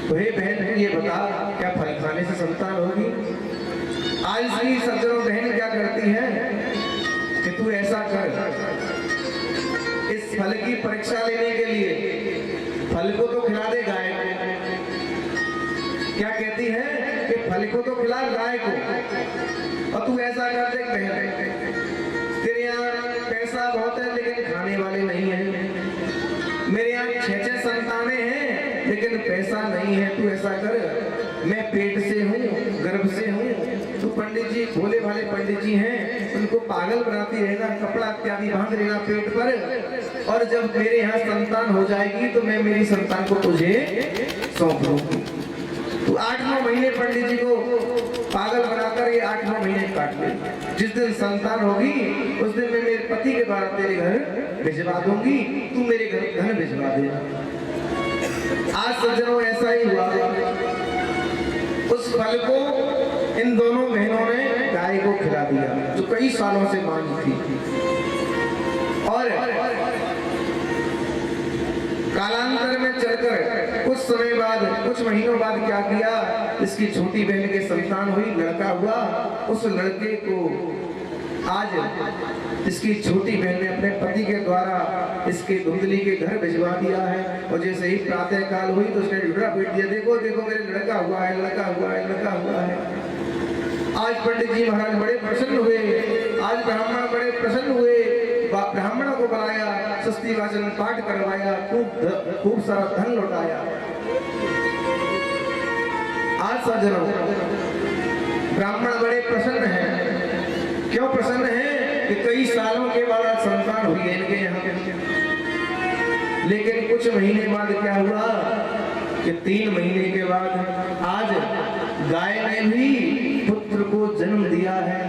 तो हे बहन ये बता, क्या फल खाने से संतान होगी? आज इसकी सज्जनों बहन क्या करती है कि तू ऐसा कर, इस फल की परीक्षा लेने के लिए फल को तो खिला दे गाय को। क्या कहती है कि फल को तो खिला गाय को, और तू ऐसा कर दे बहन, तेरे यहाँ पैसा बहुत है लेकिन खाने वाले नहीं है, मेरे यहाँ 6 संतानें हैं लेकिन पैसा नहीं है। तू ऐसा कर, मैं पेट से हूँ, गर्भ से हूँ, तू पंडित जी भोले भाले पंडित जी हैं, उनको पागल बनाती रहना, कपड़ा इत्यादि बांध लेना पेट पर, और जब मेरे यहाँ संतान हो जाएगी तो मैं मेरी संतान को तुझे सौंप दूंगी। तू 8-9 महीने पंडित जी को पागल बनाकर ये 8-9 महीने काट ले। जिस दिन संतान होगी उस दिन मैं मेरे पति के द्वारा तेरे घर भिजवा दूंगी, तू मेरे घर भिजवा दे। आज सज्जनों ऐसा ही हुआ। उस फल को इन दोनों बहनों ने गाय को खिला दिया जो कई सालों से मांग थी। और कालांतर में चलकर कुछ समय बाद, कुछ महीनों बाद क्या किया, इसकी छोटी बहन के संतान हुई, लड़का हुआ। उस लड़के को आज इसकी छोटी बहन ने अपने पति के द्वारा इसके धुंधली के घर भिजवा दिया है। और जैसे ही प्रातः काल हुई तो उसने ढूंढा पीट दिया, देखो देखो मेरे लड़का हुआ है, लड़का हुआ है, लड़का हुआ है। आज पंडित जी महाराज बड़े प्रसन्न हुए, आज ब्राह्मण बड़े प्रसन्न हुए, ब्राह्मणों को बुलाया, सस्ती वाचन पाठ करवाया, खूब सारा धन लौटाया। आज सज्जनों ब्राह्मण बड़े प्रसन्न हैं। क्यों प्रसन्न हैं? कि कई सालों के बाद संतान हुई है इनके यहाँ पे। लेकिन कुछ महीने बाद क्या हुआ कि 3 महीने के बाद आज गाय ने भी पुत्र को जन्म दिया है।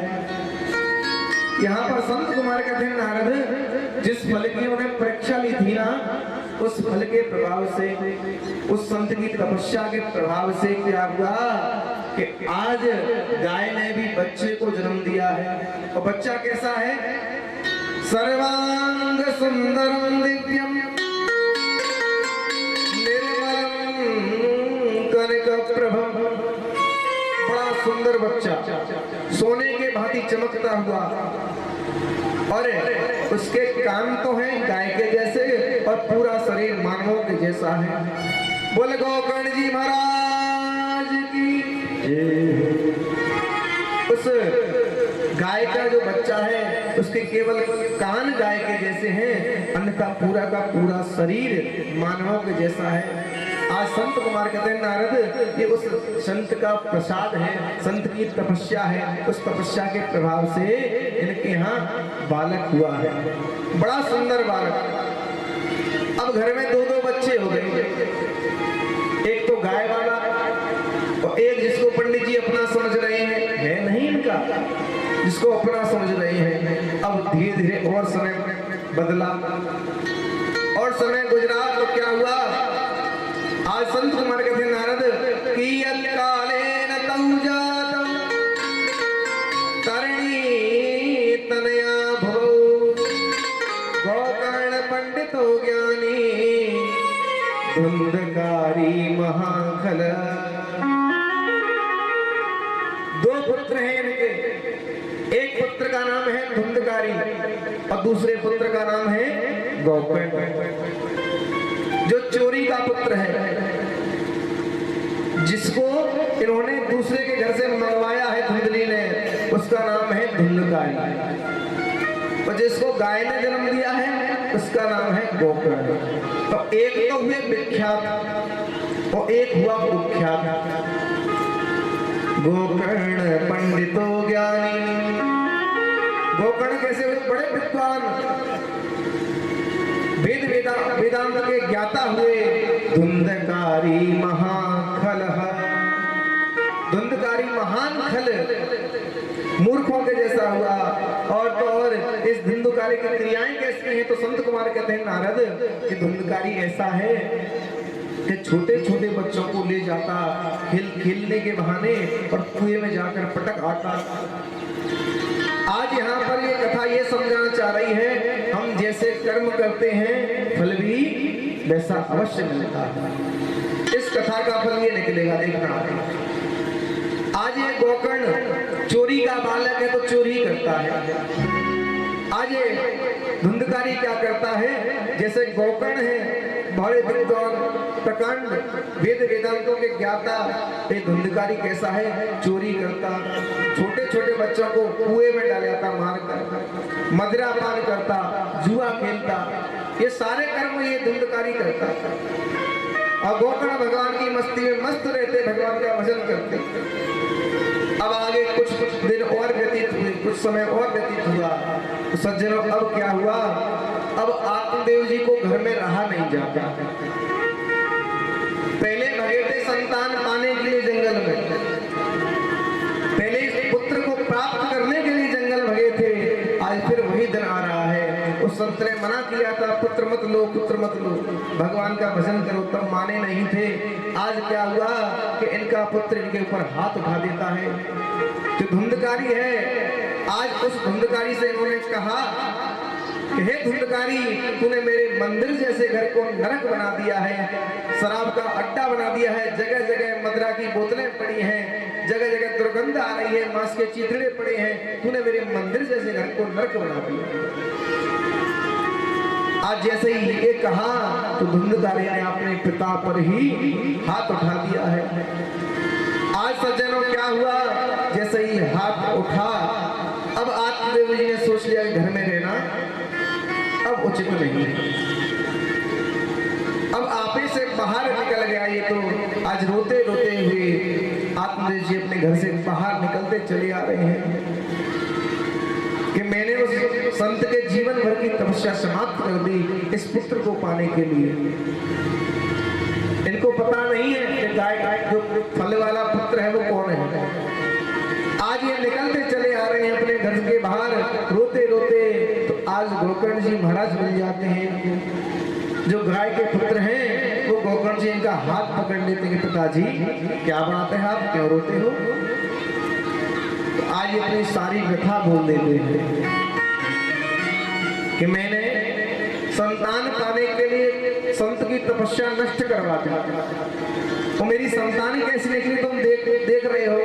यहाँ पर संत कुमार कहते हैं नारद, जिस फल की उन्होंने परीक्षा ली थी ना, उस फल के प्रभाव से, उस संत की तपस्या के प्रभाव से क्या हुआ कि आज गाय ने भी बच्चे को जन्म दिया है। और बच्चा कैसा है? सर्वांग सुंदरम दिव्यम निर्मलम कनक प्रभम। बड़ा सुंदर बच्चा, सोने के भांति चमकता हुआ, और उसके कान तो हैं गाय के जैसे और पूरा शरीर मानव के जैसा है। बोले गोकर्ण जी महाराज की। उस गाय का जो बच्चा है उसके केवल कान गाय के जैसे हैं, अन्यथा पूरा का पूरा शरीर मानवों के जैसा है। आज संत कुमार कहते हैं नारद, ये उस संत का प्रसाद है, संत की तपस्या है। उस तपस्या के प्रभाव से इनके यहाँ बालक हुआ है, बड़ा सुंदर बालक। अब घर में 2-2 बच्चे हो गए, एक तो गाय वाला और एक जिसको पंडित जी अपना समझ रहे हैं, है नहीं इनका, जिसको अपना समझ रहे हैं। अब धीरे धीरे और समय बदला और समय गुजरा तो क्या हुआ? आज संत कुमार कहते हैं नारद, कियत् कालेन तौ जातं तरणी तनया भव धुंधकारी महाखल। दो पुत्र हैं इनके, एक पुत्र का नाम है धुंधकारी और दूसरे पुत्र का नाम है गोकर्ण। जो चोरी का पुत्र है, जिसको इन्होंने दूसरे के घर से मंगवाया है धुंधली ने, उसका नाम है धुंधकारी। और जिसको गाय ने जन्म दिया है उसका नाम है गोकर्ण। तो एक तो हुए विख्यात और एक हुआ कुख्यात। गोकर्ण पंडितो ज्ञानी। गोकर्ण कैसे हुए? बड़े विद्वान, वेदांत के ज्ञाता हुए। धुंधकारी महाखल। धुंधकारी महान खल, मूर्खों के जैसा हुआ। और तो और इस धुंधकारी की क्रियाएं कैसी हैं? तो संत कुमार कहते हैं नारद कि धुंधकारी ऐसा है कि छोटे छोटे बच्चों को ले जाता खेलने के बहाने और कुएं में जाकर पटक आता। आज यहाँ पर ये कथा ये समझाना चाह रही है, हम जैसे कर्म करते हैं फल भी वैसा अवश्य मिलता है। इस कथा का फल ये निकलेगा, देखना। आज ये गोकर्ण चोरी का बालक है तो चोरी करता है। आज ये धुंधकारी क्या करता है? जैसे गोकर्ण है बड़े विद्वान प्रकांड वेदांतों के ज्ञाता, ये धुंधकारी कैसा है? चोरी करता, छोटे छोटे बच्चों को कुएं में डाल जाता मारकर, मदिरा पान करता, जुआ खेलता। ये सारे कर्म ये धुंधकारी करता। और गोकर्ण भगवान की मस्ती में मस्त रहते, भगवान का भजन करते। अब आगे कुछ दिन और व्यतीत हुए, कुछ समय और व्यतीत हुआ। तो सज्जनों अब क्या हुआ? अब आत्मदेव जी को घर में रहा नहीं जाता। पहले भगे थे संतान पाने के लिए जंगल में, पहले पुत्र को प्राप्त करने के लिए जंगल भगे थे। आज फिर वही दिन आ रहा है। उस संत ने मना किया था पुत्र मत लो, पुत्र मत लो, भगवान का भजन करो, तब माने नहीं थे। आज क्या हुआ कि इनका पुत्र इनके ऊपर हाथ उठा देता है। जो धुंधकारी है, आज उस धुंधकारी से इन्होंने कहा कि हे धुंधकारी, तूने मेरे मंदिर जैसे घर को नरक बना दिया है, शराब का अड्डा बना दिया है, जगह जगह मदिरा की बोतलें पड़ी हैं, जगह जगह दुर्गंध आ रही है, मांस के चिथड़े पड़े हैं, तूने मेरे मंदिर जैसे घर को नरक बना दिया। आज जैसे ही ये कहा तो धुंधकारी ने अपने पिता पर ही हाथ उठा दिया है। आज सज्जनों क्या हुआ? जैसे ही हाथ उठा, अब आत्मदेव जी ने सोच लिया घर में रहना अब उचित नहीं है। अब आपे से बाहर निकल गया। ये तो आज रोते रोते हुए आत्मदेव जी अपने घर से बाहर निकलते चले आ रहे हैं कि मैंने उस संत के जीवन भर की तपस्या समाप्त कर दी इस पुत्र को पाने के लिए। इनको पता नहीं है कि गाय जो फल वाला पुत्र है वो कौन है। आज ये निकलते चले आ रहे हैं अपने घर के बाहर रोते रोते। तो आज गोकर्ण जी महाराज मिल जाते हैं। जो गाय के पुत्र हैं वो गोकर्ण जी इनका हाथ पकड़ लेते हैं। पिताजी क्या बात है, आप क्यों रोते हो? तो आज अपनी सारी व्यथा बोल देते हैं कि मैंने संतान पाने के लिए संत की तपस्या नष्ट करवा दी। तो मेरी संतान कैसी निकली तुम देख रहे हो।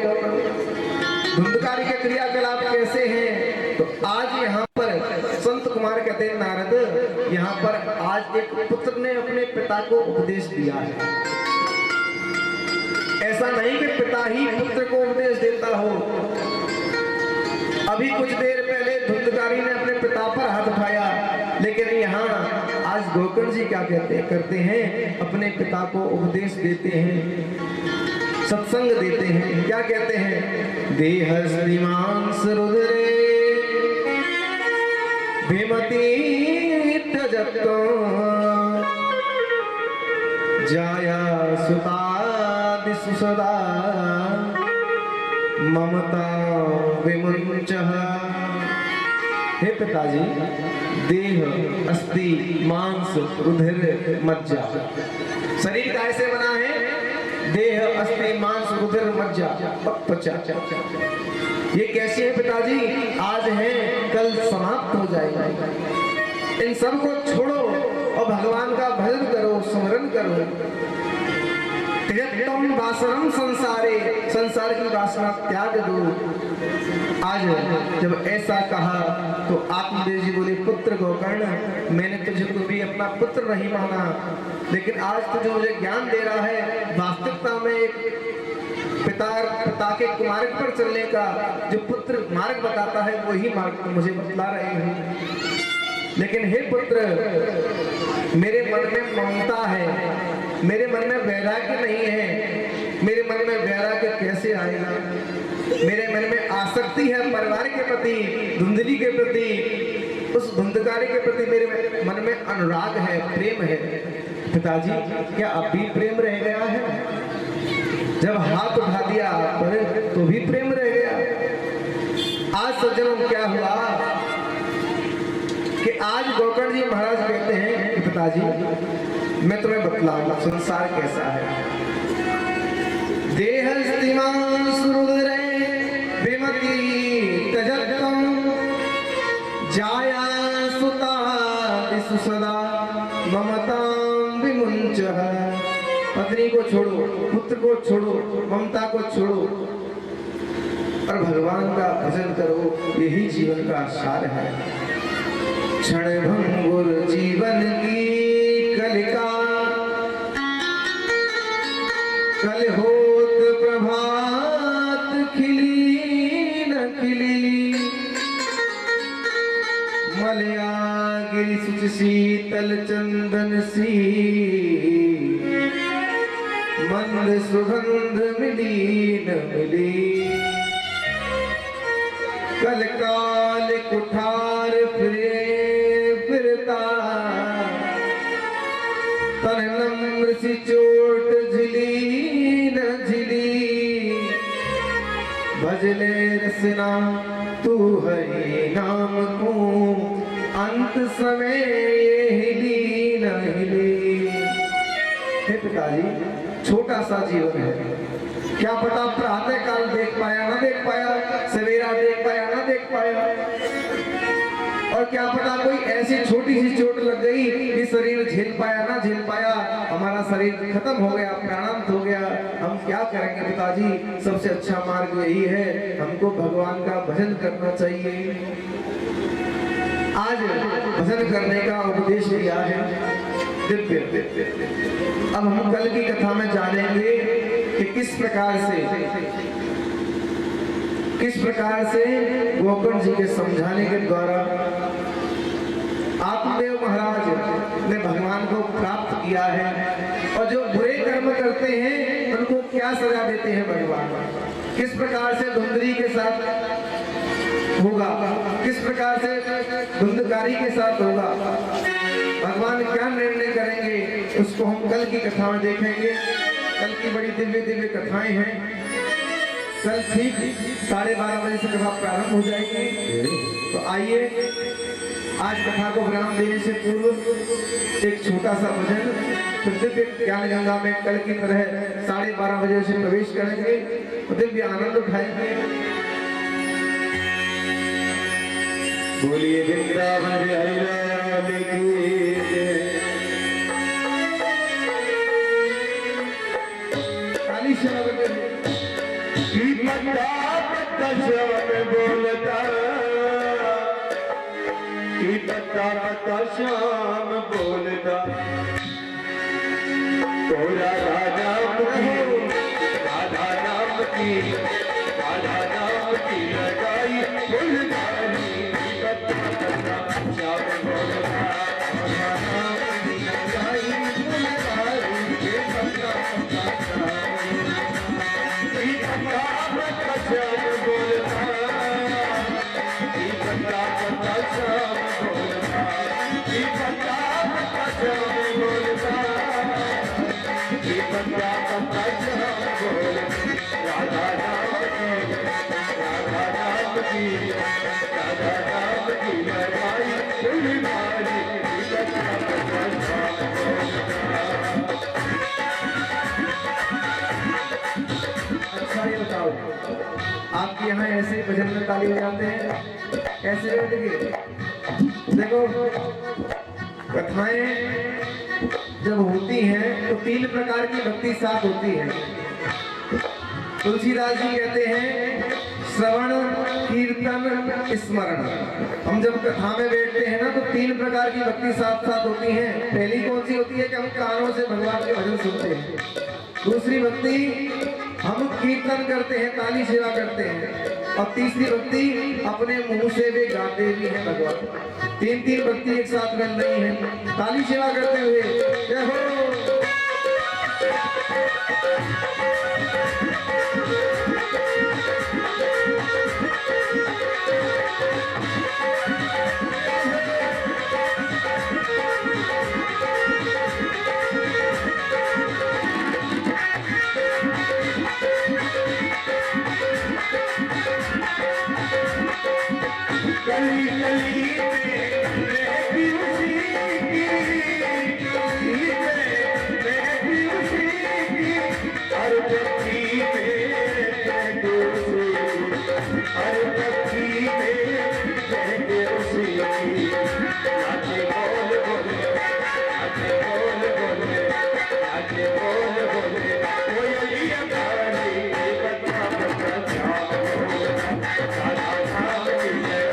धुंधकारी के क्रियाकलाप कैसे हैं। तो आज यहाँ पर संत कुमार कहते हैं नारद, यहाँ पर आज एक पुत्र ने अपने पिता को उपदेश दिया है। ऐसा नहीं कि पिता ही पुत्र को उपदेश देता हो। अभी कुछ देर पहले धुंधकारी ने अपने पिता पर हाथ उठाया, लेकिन यहाँ आज गोकर्ण जी क्या करते हैं? अपने पिता को उपदेश देते हैं, सत्संग देते हैं। क्या कहते हैं? देह श्रीमांस रुद्रे भीमती त्यजतो जाया सुता ममता विमुंचः। हे पिताजी, देह अस्थि मांस रुधिर मज्जा, शरीर कैसे बना है? देह अस्थि मांस रुधिर मज्जा त्वचा। ये कैसी है पिताजी? आज है कल समाप्त हो जाएगा। इन सब को छोड़ो और भगवान का भजन करो, स्मरण करो। त्यक्तम वासनम संसारे, संसार की वासना त्याग दो। आज जब ऐसा कहा तो आत्मदेव जी बोले, पुत्र गोकर्ण, मैंने तुझको भी अपना पुत्र नहीं माना, लेकिन आज तुझे मुझे ज्ञान दे रहा है वास्तविकता में एक पिता के मार्ग पर चलने का जो पुत्र मार्ग बताता है वही मार्ग मुझे बतला रहे हैं। लेकिन हे पुत्र, मेरे मन में ममता है, मेरे मन में वैराग्य नहीं है। मेरे मन में वैराग्य कैसे आएगा? मेरे मन में आसक्ति है परिवार के प्रति, धुंधली के प्रति, उस धुंधकारी के प्रति मेरे मन में अनुराग है, प्रेम है। पिताजी, क्या अब भी प्रेम रह गया है? जब हाथ उठा दिया पर तो भी प्रेम रह गया। आज सज्जनों क्या हुआ कि आज गोकर्ण जी महाराज कहते हैं कि पिताजी, मैं तुम्हें बतलाऊंगा संसार कैसा है। देहस्तिमां सुरुद्रे विमति तजत्तम जाया सुता सुसदा ममतां विमुंचः। पत्नी को छोड़ो, पुत्र को छोड़ो, ममता को छोड़ो और भगवान का भजन करो, यही जीवन का सार है। क्षण भंगुर जीवन की कलिका, कल होत प्रभात खिली न खिली। मलया गिरि सुच शीतल चंदन सी, मंद सुगंध मिली न मिली। कल काल कुठार फिरे फिरता, तन नम्र सी चोट झिली न झिली। भजले रसना तू है नाम को, अंत समय ये हिली न हिली। हे पिताजी, छोटा सा जीवन है, क्या पता प्रातः काल देख पाया ना देख पाया, सवेरा देख पाया ना देख पाया, और क्या पता कोई ऐसी छोटी सी चोट लग गई कि शरीर झेल पाया ना झेल पाया, हमारा शरीर खत्म हो गया, प्राणांत हो गया। हम क्या करेंगे पिताजी? सबसे अच्छा मार्ग यही है, हमको भगवान का भजन करना चाहिए। आज भजन करने का उपदेश दिया है दिव्य। अब हम कल की कथा में जानेंगे कि किस प्रकार से गोकर्ण जी के समझाने के द्वारा आत्मदेव महाराज ने भगवान को प्राप्त किया है, और जो बुरे कर्म करते हैं उनको क्या सजा देते हैं भगवान, किस प्रकार से धुंधली के साथ होगा, किस प्रकार से धुंधकारी के साथ होगा, भगवान क्या निर्णय करेंगे, उसको हम कल की कथा में देखेंगे। कल की बड़ी दिव्य दिव्य कथाएं हैं। कल ठीक 12:30 बजे से कथा प्रारंभ हो जाएगी। तो आइए, आज कथा को विराम देने से पूर्व एक छोटा सा भजन तो दिव्य ज्ञान गंगा में कल की तरह 12:30 बजे से प्रवेश करेंगे, तो दिव्य आनंद उठाएंगे। बोलिए वृंदावन बिहारी लाल की जय। काली श्याम बोलता कि पता श्याम बोलता, तोरा राधा नाम की लगाई फुलदानी। आपके यहाँ ऐसे ही भजन में ताली बजाते हैं, ऐसे बैठ के देखो कथाएं जब होती हैं तो 3 प्रकार की भक्ति साथ होती है। तुलसीदास जी कहते हैं श्रवण कीर्तन स्मरण। हम जब कथा में बैठते हैं ना तो 3 प्रकार की भक्ति साथ साथ होती है। पहली कौन सी होती है कि हम कानों से भगवान के भजन सुनते हैं। दूसरी भक्ति हम कीर्तन करते हैं, ताली सेवा करते हैं। और तीसरी भक्ति अपने मुंह से भी गाते भी हैं भगवान। 3 भक्ति एक साथ बन रही है ताली सेवा करते हुए। जय हो। गली गली में रहती उसी की, रहती उसी की, हर पक्षी में रहते उसी, हर पक्षी में रहते उसी की। नाचे बोल बोले, नाचे बोल बोले, नाचे बोल बोले, कोयलिया गाने बच्चा बच्चा जाओ, राधा धाम की जय।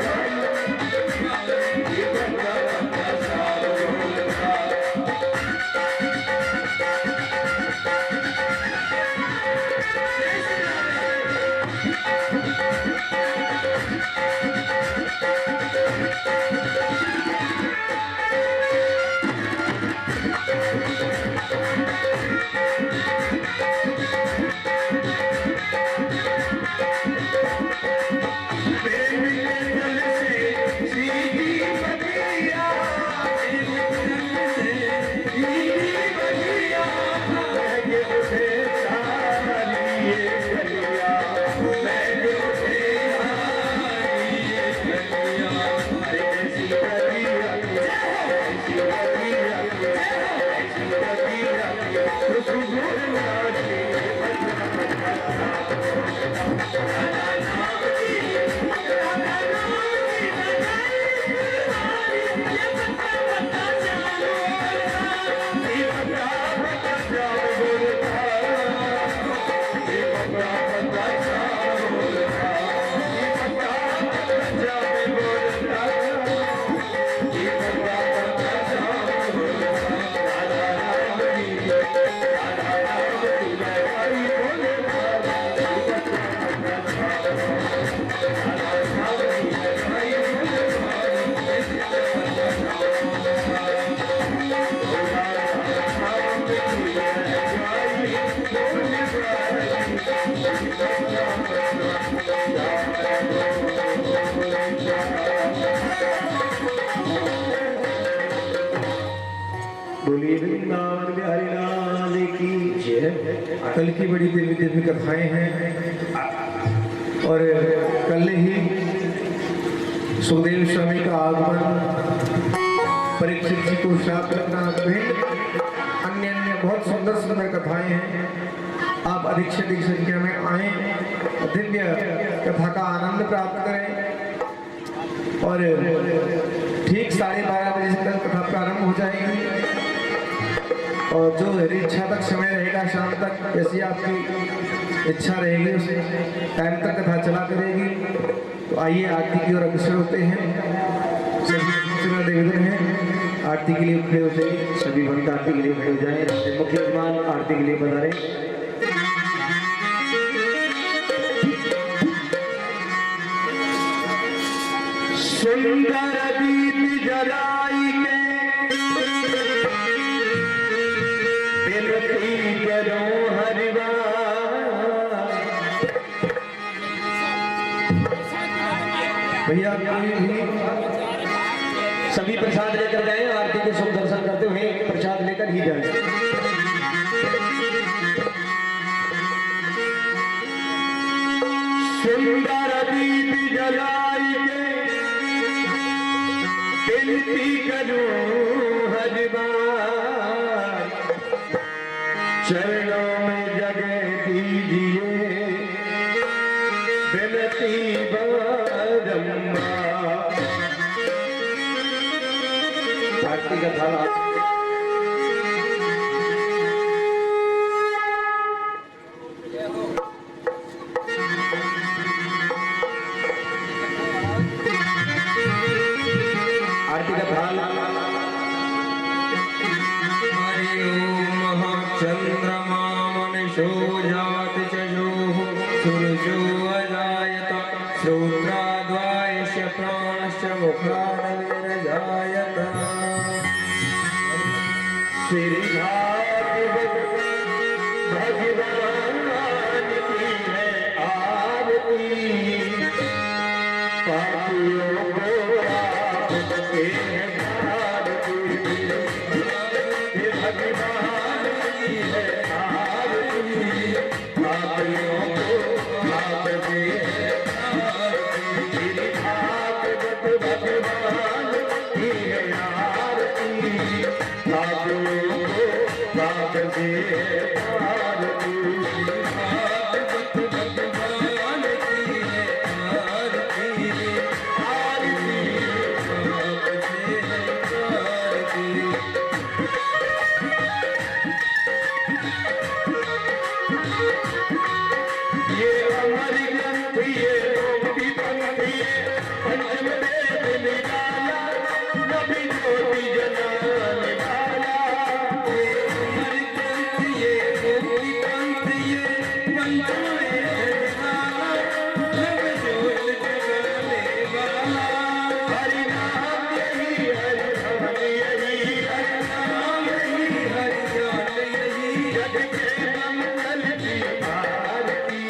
बोलिए वृंदावन बिहारी लाल की जय। कल की बड़ी दिव्य दिव्य कथाएं हैं और कल ही सुखदेव स्वामी का आगमन, परीक्षित जी को श्राप लगना, अन्य अन्य बहुत सुंदर सुंदर कथाएं हैं। आप अधिक से अधिक संख्या में आए, दिव्य कथा का आनंद प्राप्त करें। और ठीक 12:30 बजे से कल कथा प्रारंभ हो जाएगी और जो हरी इच्छा तक समय रहेगा शाम तक, जैसी आपकी इच्छा रहेगी उस टाइम तक कथा चला करेगी। तो आइए आरती की ओर अग्रसर होते हैं। सभी निवेदन है आरती के लिए खड़े हो जाइए, सभी भक्त आरती के लिए खड़े हो जाए। मुख्य यजमान आरती के लिए बता रहे। सुंदर दीप जलाई के विनती करो हरिवा, भैया कोई भी सभी प्रसाद लेकर जाएं, आरती के शुभ दर्शन करते हुए प्रसाद लेकर ही जाएं। सुंदर दीप जलाई के विनती करो हरिवा, चरणों में जगह दीजिए विनती बारंबार। आरती का थाल आरती का थाल चंद्रमा मनुषो जात चजोः सूर्यो अजायत श्रोत्राद्वायस्य प्राणश्च मुखादविरजायत श्री भगवान की है आरती पापियों को आपके है आरती भगवान की है आरती पापियों को आपके है आरती भागवत भगवान की है आरती पापियों को आपके है आरती भागवत भगवान की है आरती आरती आपके है आरती ये अमर ग्रंथ ये गोपी पंथी पंचम वेद निराला नबी ज्योति जनाने वाला ये अमर ग्रंथ ये गोपी पंथी ये पंचम वेद निराला नबी ज्योति जनाने वाला हरि नाम यही हरि नाम यही हरि नाम यही हरि ज्ञान यही जग के मंगल की आरती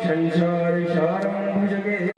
संसार सारं भुजगे